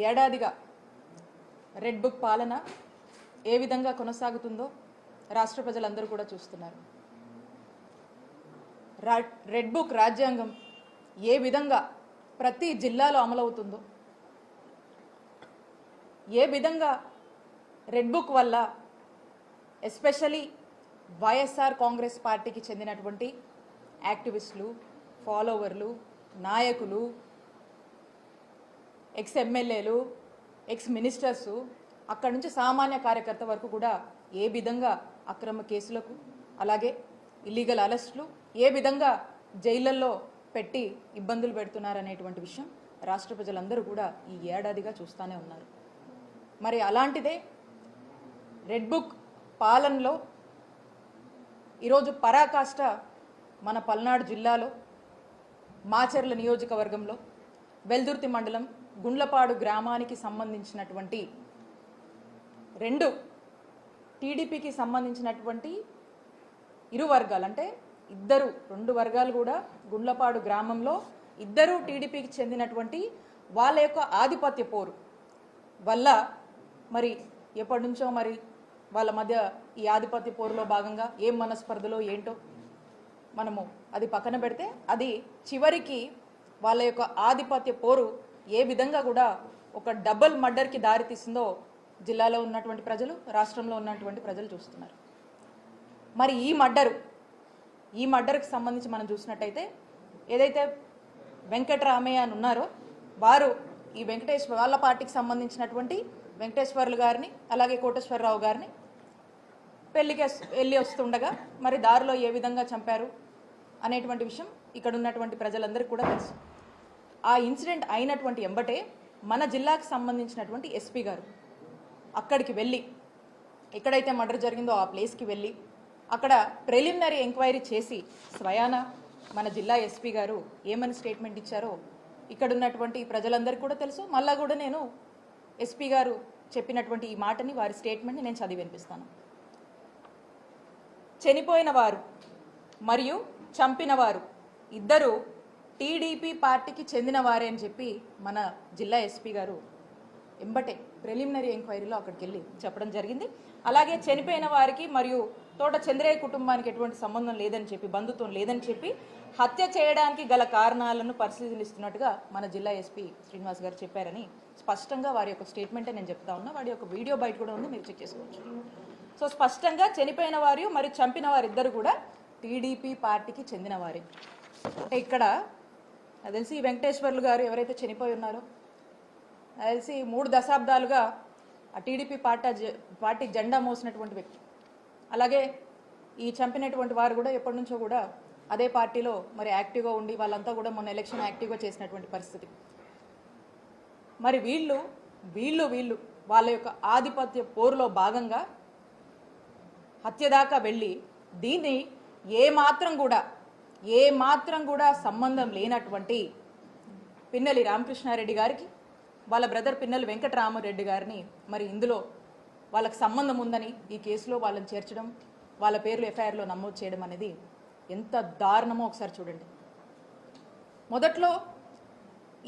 ఏడాదిగా red book పాలన ఏ విధంగా కొనసాగుతుందో రాష్ట్ర ప్రజలందరూ కూడా చూస్తున్నారు. రెడ్ బుక్ రాజ్యాంగం ఏ విధంగా ప్రతి జిల్లాలో అమలవుతుందో, ఏ విధంగా రెడ్ బుక్ వల్ల ఎస్పెషలీ వైఎస్ఆర్ కాంగ్రెస్ పార్టీకి చెందినటువంటి యాక్టివిస్టులు, ఫాలోవర్లు, నాయకులు, ఎక్స్ ఎమ్మెల్యేలు, ఎక్స్ మినిస్టర్సు, అక్కడి నుంచి సామాన్య కార్యకర్త వరకు కూడా ఏ విధంగా అక్రమ కేసులకు, అలాగే ఇల్లీగల్ అరెస్టులు, ఏ విధంగా జైళ్ళల్లో పెట్టి ఇబ్బందులు పెడుతున్నారనేటువంటి విషయం రాష్ట్ర ప్రజలందరూ కూడా ఈ ఏడాదిగా చూస్తూనే ఉన్నారు. మరి అలాంటిదే రెడ్ బుక్ పాలనలో ఈరోజు పరాకాష్ట మన పల్నాడు జిల్లాలో మాచర్ల నియోజకవర్గంలో వెల్దుర్తి మండలం గుండ్లపాడు గ్రామానికి సంబంధించినటువంటి రెండు టీడీపీకి సంబంధించినటువంటి ఇరు వర్గాలు, అంటే రెండు వర్గాలు కూడా గుండ్లపాడు గ్రామంలో ఇద్దరు టీడీపీకి చెందినటువంటి వాళ్ళ యొక్క ఆధిపత్య పోరు వల్ల మరి ఎప్పటి నుంచో మరి వాళ్ళ మధ్య ఈ ఆధిపత్య పోరులో భాగంగా ఏం మనస్పర్ధలో ఏంటో మనము అది పక్కన పెడితే, అది చివరికి వాళ్ళ యొక్క ఆధిపత్య పోరు ఏ విధంగా కూడా ఒక డబుల్ మర్డర్కి దారితీసిందో జిల్లాలో ఉన్నటువంటి ప్రజలు, రాష్ట్రంలో ఉన్నటువంటి ప్రజలు చూస్తున్నారు. మరి ఈ మర్డర్కి సంబంధించి మనం చూసినట్టయితే ఏదైతే వెంకటరామయ్య అని ఉన్నారో వారు ఈ వాళ్ళ పార్టీకి సంబంధించినటువంటి వెంకటేశ్వర్లు గారిని, అలాగే కోటేశ్వరరావు గారిని పెళ్లికి వెళ్ళి వస్తుండగా మరి దారిలో ఏ విధంగా చంపారు అనేటువంటి విషయం ఇక్కడ ఉన్నటువంటి ప్రజలందరికీ కూడా తెలుసు. ఆ ఇన్సిడెంట్ అయినటువంటి ఎంబటే మన జిల్లాకు సంబంధించినటువంటి ఎస్పీ గారు అక్కడికి వెళ్ళి, ఎక్కడైతే మర్డర్ జరిగిందో ఆ ప్లేస్కి వెళ్ళి అక్కడ ప్రిలిమినరీ ఎంక్వైరీ చేసి స్వయాన మన జిల్లా ఎస్పీ గారు ఏమని స్టేట్మెంట్ ఇచ్చారో ఇక్కడ ఉన్నటువంటి ప్రజలందరికీ కూడా తెలుసు. మళ్ళా కూడా నేను ఎస్పీ గారు చెప్పినటువంటి ఈ మాటని, వారి స్టేట్మెంట్ని నేను చదివి వినిపిస్తాను. చనిపోయిన వారు మరియు చంపిన వారు ఇద్దరు టీడీపీ పార్టీకి చెందిన వారే అని చెప్పి మన జిల్లా ఎస్పీ గారు ఎంబటే ప్రిలిమినరీ ఎంక్వైరీలో అక్కడికి వెళ్ళి చెప్పడం జరిగింది. అలాగే చనిపోయిన వారికి మరియు తోట చంద్రయ్య కుటుంబానికి ఎటువంటి సంబంధం లేదని చెప్పి, బంధుత్వం లేదని చెప్పి హత్య చేయడానికి గల కారణాలను పరిశీలిస్తున్నట్టుగా మన జిల్లా ఎస్పీ శ్రీనివాస్ గారు చెప్పారని స్పష్టంగా వారి యొక్క స్టేట్మెంటే నేను చెప్తా ఉన్నా. వాడి యొక్క వీడియో బయట కూడా ఉంది, మీరు చెక్ చేసుకోవచ్చు. సో స్పష్టంగా చనిపోయిన వారు మరియు చంపిన వారిద్దరు కూడా టీడీపీ పార్టీకి చెందిన వారే. అంటే ఇక్కడ నాకు తెలిసి వెంకటేశ్వర్లు గారు ఎవరైతే చనిపోయి ఉన్నారో, నాకు తెలిసి 3 దశాబ్దాలుగా ఆ టీడీపీ పార్టీ జెండా మోసినటువంటి వ్యక్తి. అలాగే ఈ చంపినటువంటి వారు కూడా ఎప్పటి నుంచో కూడా అదే పార్టీలో మరి యాక్టివ్గా ఉండి వాళ్ళంతా కూడా మొన్న ఎలక్షన్ యాక్టివ్గా చేసినటువంటి పరిస్థితి. మరి వీళ్ళు వాళ్ళ యొక్క ఆధిపత్య పోరులో భాగంగా హత్య దాకా వెళ్ళి దీన్ని ఏ మాత్రం కూడా సంబంధం లేనటువంటి పిన్నెల్లి రామకృష్ణారెడ్డి గారికి, వాళ్ళ బ్రదర్ పిన్నెల్లి వెంకటరామరెడ్డి గారిని మరి ఇందులో వాళ్ళకి సంబంధం ఉందని ఈ కేసులో వాళ్ళని చేర్చడం, వాళ్ళ పేర్లు ఎఫ్ఐఆర్లో నమోదు చేయడం అనేది ఎంత దారుణమో ఒకసారి చూడండి. మొదట్లో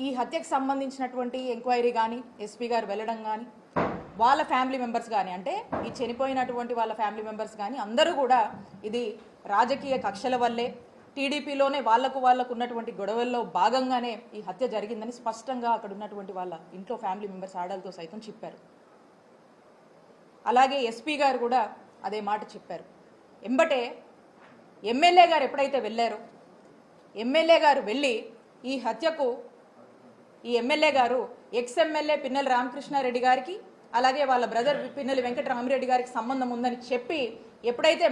ఈ హత్యకు సంబంధించినటువంటి ఎంక్వైరీ కానీ, ఎస్పీ గారు వెళ్ళడం కానీ, వాళ్ళ ఫ్యామిలీ మెంబర్స్ కానీ, అంటే ఈ చనిపోయినటువంటి వాళ్ళ ఫ్యామిలీ మెంబర్స్ కానీ అందరూ కూడా ఇది రాజకీయ కక్షల వల్లే, టీడీపీలోనే వాళ్ళకు ఉన్నటువంటి గొడవల్లో భాగంగానే ఈ హత్య జరిగిందని స్పష్టంగా అక్కడ ఉన్నటువంటి వాళ్ళ ఇంట్లో ఫ్యామిలీ మెంబర్స్ ఆడలతో సైతం చెప్పారు. అలాగే ఎస్పీ గారు కూడా అదే మాట చెప్పారు. ఎంబటే ఎమ్మెల్యే గారు ఎప్పుడైతే వెళ్ళారో, ఎమ్మెల్యే గారు వెళ్ళి ఈ హత్యకు ఈ ఎమ్మెల్యే గారు ఎక్స్ ఎమ్మెల్యే పిన్నెల్లి రామకృష్ణారెడ్డి గారికి, అలాగే వాళ్ళ బ్రదర్ పిన్నెల్లి వెంకటరామరెడ్డి గారికి సంబంధం ఉందని చెప్పి ఎప్పుడైతే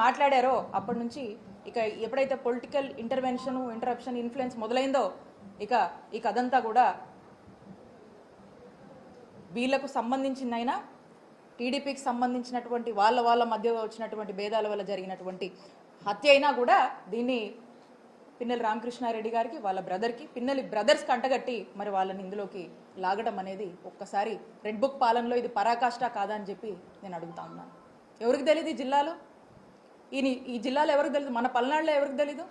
మాట్లాడారో అప్పటి నుంచి ఇక ఎప్పుడైతే పొలిటికల్ ఇంటరప్షన్ ఇన్ఫ్లుయెన్స్ మొదలైందో ఇక ఈ కథంతా కూడా వీళ్లకు సంబంధించిందైనా, టీడీపీకి సంబంధించినటువంటి వాళ్ళ మధ్య వచ్చినటువంటి భేదాల వల్ల జరిగినటువంటి హత్య అయినా కూడా దీన్ని పిన్నెల్లి రామకృష్ణారెడ్డి గారికి, వాళ్ళ బ్రదర్కి, పిన్నెల్లి బ్రదర్స్కి అంటగట్టి మరి వాళ్ళని ఇందులోకి లాగడం అనేది ఒక్కసారి రెడ్ బుక్ పాలనలో ఇది పరాకాష్ట కాదా అని చెప్పి నేను అడుగుతా ఉన్నాను. ఎవరికి తెలియదు ఈ జిల్లాలో? ఈ జిల్లాలో ఎవరికి తెలియదు? మన పల్నాడులో ఎవరికి తెలీదు?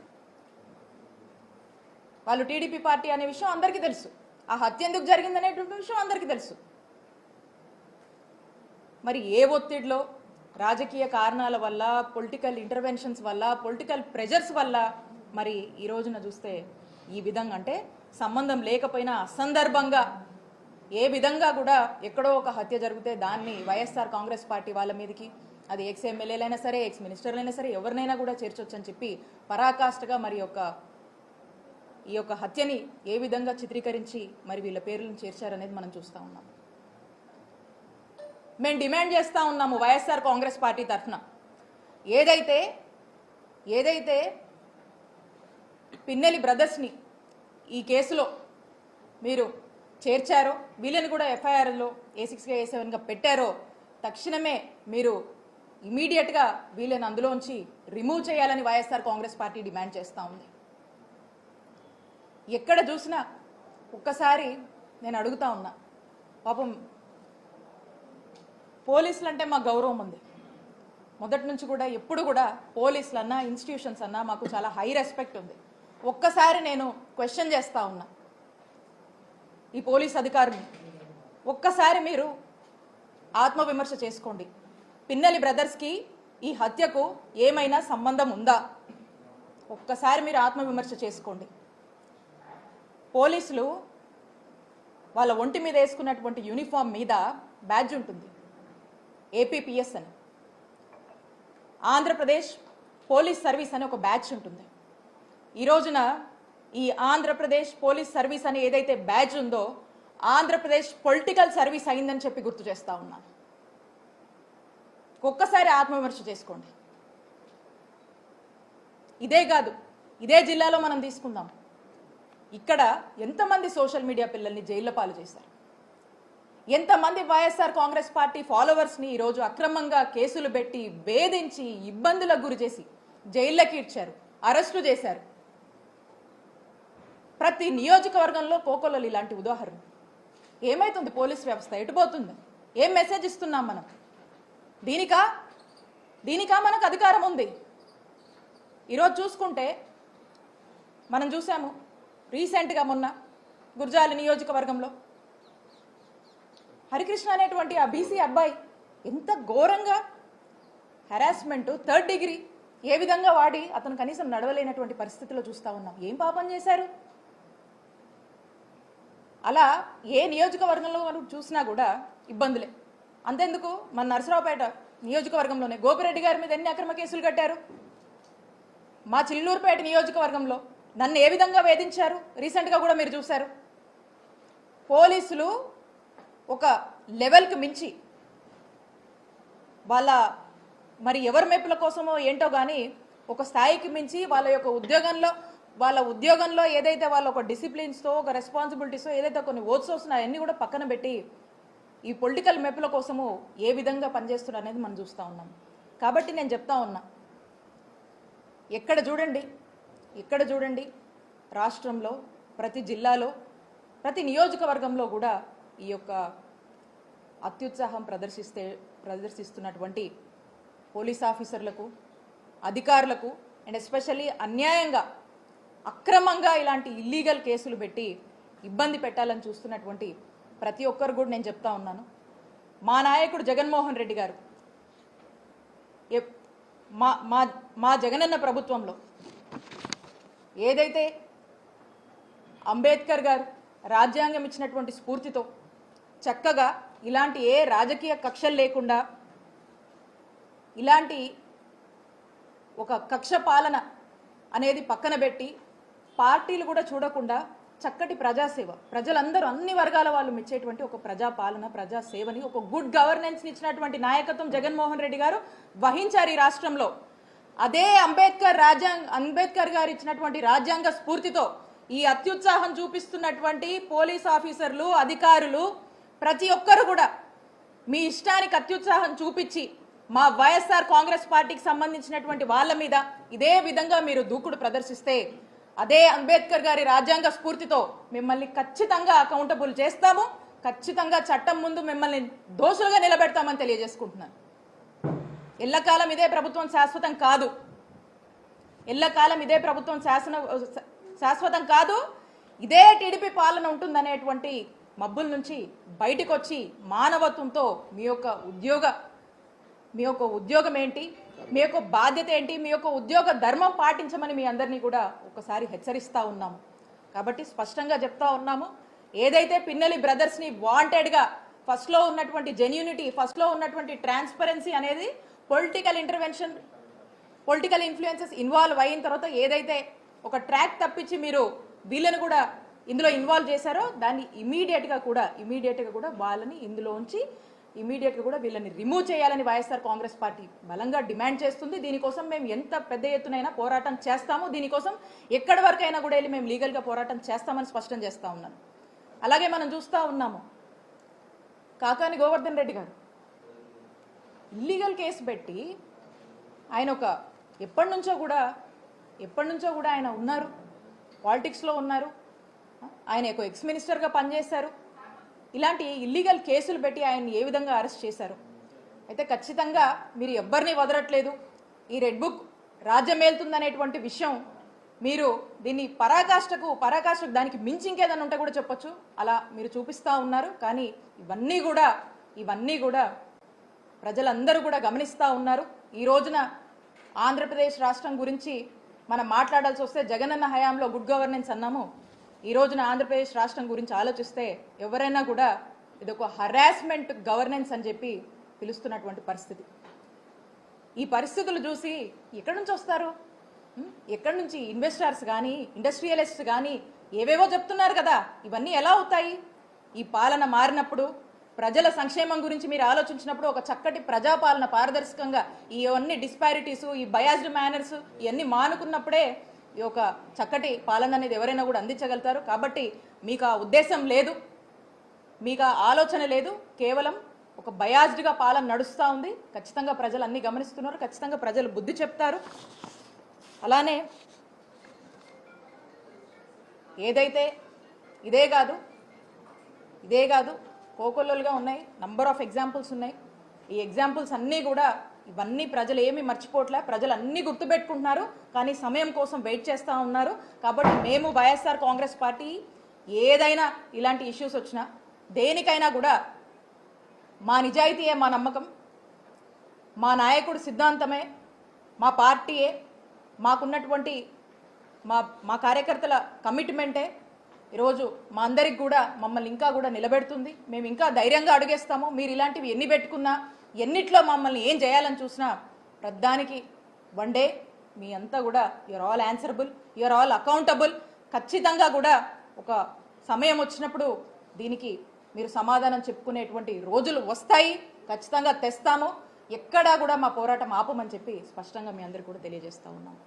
వాళ్ళు టీడీపీ పార్టీ అనే విషయం అందరికీ తెలుసు. ఆ హత్య ఎందుకు జరిగిందనేటువంటి విషయం అందరికీ తెలుసు. మరి ఏ ఒత్తిడిలో, రాజకీయ కారణాల వల్ల, పొలిటికల్ ఇంటర్వెన్షన్స్ వల్ల, పొలిటికల్ ప్రెజర్స్ వల్ల మరి ఈ రోజున చూస్తే ఈ విధంగా, అంటే సంబంధం లేకపోయినా అసందర్భంగా ఏ విధంగా కూడా ఎక్కడో ఒక హత్య జరిగితే దాన్ని వైఎస్ఆర్ కాంగ్రెస్ పార్టీ వాళ్ళ మీదకి, అది ఎక్స్ ఎమ్మెల్యేలైనా సరే, ఎక్స్ మినిస్టర్లైనా సరే, ఎవరినైనా కూడా చేర్చొచ్చని చెప్పి పరాకాష్ఠగా మరి ఈ యొక్క హత్యని ఏ విధంగా చిత్రీకరించి మరి వీళ్ళ పేర్లను చేర్చారనేది మనం చూస్తూ ఉన్నాం. మేము డిమాండ్ చేస్తూ ఉన్నాము వైఎస్ఆర్ కాంగ్రెస్ పార్టీ తరఫున, ఏదైతే పిన్నెలి బ్రదర్స్ని ఈ కేసులో మీరు చేర్చారో, వీళ్ళని కూడా ఎఫ్ఐఆర్లో A6గా A7గా పెట్టారో, తక్షణమే మీరు ఇమీడియట్గా వీళ్ళని అందులోంచి రిమూవ్ చేయాలని వైఎస్ఆర్ కాంగ్రెస్ పార్టీ డిమాండ్ చేస్తూ ఉంది. ఎక్కడ చూసినా ఒక్కసారి నేను అడుగుతా ఉన్నా, పాపం పోలీసులు అంటే మా గౌరవం ఉంది, మొదటి నుంచి కూడా ఎప్పుడు కూడా పోలీసులు అన్నా, ఇన్స్టిట్యూషన్స్ అన్నా మాకు చాలా హై రెస్పెక్ట్ ఉంది. ఒక్కసారి నేను క్వశ్చన్ చేస్తూ ఉన్నా ఈ పోలీస్ అధికారులు, ఒక్కసారి మీరు ఆత్మవిమర్శ చేసుకోండి. పిన్నెలి బ్రదర్స్కి ఈ హత్యకు ఏమైనా సంబంధం ఉందా? ఒక్కసారి మీరు ఆత్మవిమర్శ చేసుకోండి. పోలీసులు వాళ్ళ ఒంటి మీద వేసుకున్నటువంటి యూనిఫామ్ మీద బ్యాడ్జ్ ఉంటుంది, APPS అని. ఆంధ్రప్రదేశ్ పోలీస్ సర్వీస్ అని ఒక బ్యాడ్జ్ ఉంటుంది. ఈ రోజున ఈ ఆంధ్రప్రదేశ్ పోలీస్ సర్వీస్ అని ఏదైతే బ్యాడ్జ్ ఉందో, ఆంధ్రప్రదేశ్ పొలిటికల్ సర్వీస్ అయిందని చెప్పి గుర్తు చేస్తా ఉన్నాను. ఒక్కసారి ఆత్మవిమర్శ చేసుకోండి. ఇదే కాదు, ఇదే జిల్లాలో మనం తీసుకుందాం, ఇక్కడ ఎంతమంది సోషల్ మీడియా పిల్లల్ని జైళ్ల పాలు చేశారు, ఎంతమంది వైఎస్ఆర్ కాంగ్రెస్ పార్టీ ఫాలోవర్స్ని ఈరోజు అక్రమంగా కేసులు పెట్టి వేధించి ఇబ్బందులకు గురి చేసి జైళ్ళకి ఇచ్చారు, అరెస్టు చేశారు. ప్రతి నియోజకవర్గంలో కోకొల్లలు ఇలాంటి ఉదాహరణ. ఏమైతుంది పోలీస్ వ్యవస్థ, ఎటుపోతుంది? ఏం మెసేజ్ ఇస్తున్నాం మనం? దీనికా మనకు అధికారం ఉంది? ఈరోజు చూసుకుంటే మనం చూసాము రీసెంట్గా మొన్న గుర్జాల నియోజకవర్గంలో హరికృష్ణ అనేటువంటి ఆ బీసీ అబ్బాయి ఎంత ఘోరంగా హెరాస్మెంట్, 3rd డిగ్రీ ఏ విధంగా వాడి అతను కనీసం నడవలేనటువంటి పరిస్థితిలో చూస్తూ ఉన్నాం. ఏం పాపం చేశారు? అలా ఏ నియోజకవర్గంలో మనం చూసినా కూడా ఇబ్బందులే. అంతెందుకు, మన నరసరావుపేట నియోజకవర్గంలోనే గోపిరెడ్డి గారి మీద ఎన్ని అక్రమ కేసులు కట్టారు. మా చిల్లూరుపేట నియోజకవర్గంలో నన్ను ఏ విధంగా వేధించారు రీసెంట్గా కూడా మీరు చూశారు. పోలీసులు ఒక లెవెల్కి మించి వాళ్ళ మరి ఎవరి మెప్పుల కోసమో ఏంటో కానీ ఒక స్థాయికి మించి వాళ్ళ ఉద్యోగంలో ఏదైతే వాళ్ళ ఒక డిసిప్లిన్స్తో, ఒక రెస్పాన్సిబిలిటీస్తో ఏదైతే కొన్ని ఓట్స్ వస్తున్నాయో అవన్నీ కూడా పక్కన పెట్టి ఈ పొలిటికల్ మెప్పుల కోసము ఏ విధంగా పనిచేస్తున్నారు అనేది మనం చూస్తూ ఉన్నాం. కాబట్టి నేను చెప్తా ఉన్నా, ఎక్కడ చూడండి రాష్ట్రంలో ప్రతి జిల్లాలో ప్రతి నియోజకవర్గంలో కూడా ఈ యొక్క అత్యుత్సాహం ప్రదర్శిస్తున్నటువంటి పోలీస్ ఆఫీసర్లకు, అధికారులకు అండ్ ఎస్పెషల్లీ అన్యాయంగా అక్రమంగా ఇలాంటి ఇల్లీగల్ కేసులు పెట్టి ఇబ్బంది పెట్టాలని చూస్తున్నటువంటి ప్రతి ఒక్కరు కూడా నేను చెప్తా ఉన్నాను, మా నాయకుడు జగన్మోహన్ రెడ్డి గారు మా జగనన్న ప్రభుత్వంలో ఏదైతే అంబేద్కర్ గారు రాజ్యాంగం ఇచ్చినటువంటి స్ఫూర్తితో చక్కగా ఇలాంటి ఏ రాజకీయ కక్షలు లేకుండా, ఇలాంటి ఒక కక్ష పాలన అనేది పక్కన పెట్టి పార్టీలు కూడా చూడకుండా చక్కటి ప్రజాసేవ, ప్రజలందరూ అన్ని వర్గాల వాళ్ళు మెచ్చేటువంటి ఒక ప్రజాపాలన, ప్రజాసేవని, ఒక గుడ్ గవర్నెన్స్ని ఇచ్చినటువంటి నాయకత్వం జగన్మోహన్ రెడ్డి గారు వహించారు ఈ రాష్ట్రంలో. అదే అంబేద్కర్ గారు ఇచ్చినటువంటి రాజ్యాంగ స్ఫూర్తితో ఈ అత్యుత్సాహం చూపిస్తున్నటువంటి పోలీస్ ఆఫీసర్లు, అధికారులు ప్రతి ఒక్కరు కూడా మీ ఇష్టానికి అత్యుత్సాహం చూపించి మా వైఎస్ఆర్ కాంగ్రెస్ పార్టీకి సంబంధించినటువంటి వాళ్ళ మీద ఇదే విధంగా మీరు దూకుడు ప్రదర్శిస్తే అదే అంబేద్కర్ గారి రాజ్యాంగ స్ఫూర్తితో మిమ్మల్ని ఖచ్చితంగా అకౌంటబుల్ చేస్తాము, ఖచ్చితంగా చట్టం ముందు మిమ్మల్ని దోషులుగా నిలబెడతామని తెలియజేసుకుంటున్నాను. ఎల్లకాలం ఇదే ప్రభుత్వం శాశ్వతం కాదు, ఎల్లకాలం ఇదే ప్రభుత్వం శాశ్వతం కాదు. ఇదే టీడీపీ పాలన ఉంటుందనేటువంటి మబ్బుల నుంచి బయటకు వచ్చి మానవత్వంతో మీ యొక్క ఉద్యోగం ఏంటి, మీ యొక్క బాధ్యత ఏంటి, మీ యొక్క ఉద్యోగ ధర్మం పాటించమని మీ అందరినీ కూడా ఒకసారి హెచ్చరిస్తూ ఉన్నాము. కాబట్టి స్పష్టంగా చెప్తా ఉన్నాము, ఏదైతే పిన్నెల్లి బ్రదర్స్ని వాంటెడ్గా ఫస్ట్లో ఉన్నటువంటి జెన్యూనిటీ, ఫస్ట్లో ఉన్నటువంటి ట్రాన్స్పరెన్సీ అనేది political intervention, political influences involve అయిన తర్వాత ఏదైతే ఒక ట్రాక్ తప్పించి మీరు వీళ్ళని కూడా ఇందులో ఇన్వాల్వ్ చేశారో దాన్ని ఇమీడియట్గా కూడా వాళ్ళని ఇందులో ఉంచి ఇమీడియట్గా కూడా వీళ్ళని రిమూవ్ చేయాలని వైఎస్ఆర్ కాంగ్రెస్ పార్టీ బలంగా డిమాండ్ చేస్తుంది. దీనికోసం మేము ఎంత పెద్ద ఎత్తునైనా పోరాటం చేస్తాము. దీనికోసం ఎక్కడి వరకైనా కూడా వెళ్ళి మేము లీగల్గా పోరాటం చేస్తామని స్పష్టం చేస్తూ ఉన్నాను. అలాగే మనం చూస్తూ ఉన్నాము, కాకాని గోవర్ధన్ రెడ్డి గారు ఇల్లీగల్ కేసు పెట్టి ఆయన ఎప్పటి నుంచో కూడా ఆయన ఉన్నారు, పాలిటిక్స్లో ఉన్నారు, ఆయన ఒక ఎక్స్ మినిస్టర్గా పనిచేశారు. ఇలాంటి ఇల్లీగల్ కేసులు పెట్టి ఆయన్ని ఏ విధంగా అరెస్ట్ చేశారు? అయితే ఖచ్చితంగా మీరు ఎవ్వరిని వదలట్లేదు. ఈ రెడ్ బుక్ రాజ్యమేలుతుందనేటువంటి విషయం మీరు దీన్ని పరాకాష్ఠకు దానికి మించి ఇంకేదన్నా ఉంటే కూడా చెప్పొచ్చు, అలా మీరు చూపిస్తూ ఉన్నారు. కానీ ఇవన్నీ కూడా ప్రజలందరూ కూడా గమనిస్తూ ఉన్నారు. ఈ రోజున ఆంధ్రప్రదేశ్ రాష్ట్రం గురించి మనం మాట్లాడాల్సి వస్తే జగనన్న హయాంలో గుడ్ గవర్నెన్స్ అన్నాము. ఈ రోజున ఆంధ్రప్రదేశ్ రాష్ట్రం గురించి ఆలోచిస్తే ఎవరైనా కూడా ఇదొక హరాస్మెంట్ గవర్నెన్స్ అని చెప్పి పిలుస్తున్నటువంటి పరిస్థితి. ఈ పరిస్థితులు చూసి ఎక్కడి నుంచి వస్తారు? ఎక్కడి నుంచి ఇన్వెస్టర్స్ కానీ ఇండస్ట్రియలిస్ట్స్ కానీ ఏవేవో చెప్తున్నారు కదా, ఇవన్నీ ఎలా అవుతాయి? ఈ పాలన మారినప్పుడు, ప్రజల సంక్షేమం గురించి మీరు ఆలోచించినప్పుడు, ఒక చక్కటి ప్రజాపాలన పారదర్శకంగా ఇవన్నీ డిస్పారిటీస్, ఈ బయాస్డ్ మేనర్స్ ఇవన్నీ మానుకున్నప్పుడే ఈ ఒక చక్కటి పాలన అనేది ఎవరైనా కూడా అందించగలుగుతారు. కాబట్టి మీకు ఆ ఉద్దేశం లేదు, మీకు ఆ ఆలోచన లేదు, కేవలం ఒక బయాస్డ్గా పాలన నడుస్తూ ఉంది. ఖచ్చితంగా ప్రజలు అన్నీ గమనిస్తున్నారు, ఖచ్చితంగా ప్రజలు బుద్ధి చెప్తారు. అలానే ఏదైతే ఇదే కాదు కోకొల్లలుగా ఉన్నాయి, నంబర్ ఆఫ్ ఎగ్జాంపుల్స్ ఉన్నాయి. ఈ ఎగ్జాంపుల్స్ అన్నీ కూడా ఇవన్నీ ప్రజలు ఏమీ మర్చిపోవట్లే, ప్రజలు అన్నీ గుర్తుపెట్టుకుంటున్నారు. కానీ సమయం కోసం వెయిట్ చేస్తూ ఉన్నారు. కాబట్టి మేము వైఎస్ఆర్ కాంగ్రెస్ పార్టీ ఏదైనా ఇలాంటి ఇష్యూస్ వచ్చినా దేనికైనా కూడా మా నిజాయితీయే మా నమ్మకం, మా నాయకుడి సిద్ధాంతమే, మా పార్టీయే, మాకున్నటువంటి మా కార్యకర్తల కమిట్మెంటే ఈరోజు మా అందరికి కూడా మమ్మల్ని ఇంకా కూడా నిలబెడుతుంది. మేము ఇంకా ధైర్యంగా అడుగేస్తాము. మీరు ఇలాంటివి ఎన్ని పెట్టుకున్నా, ఎన్నిట్లో మమ్మల్ని ఏం చేయాలని చూసినా ప్రధానికి వన్ డే మీ అంతా కూడా you are all answerable, you are all accountable. ఖచ్చితంగా కూడా ఒక సమయం వచ్చినప్పుడు దీనికి మీరు సమాధానం చెప్పుకునేటువంటి రోజులు వస్తాయి. ఖచ్చితంగా తెస్తాము. ఎక్కడా కూడా మా పోరాటం ఆపమని చెప్పి స్పష్టంగా మీ అందరికీ కూడా తెలియజేస్తూ ఉన్నాము.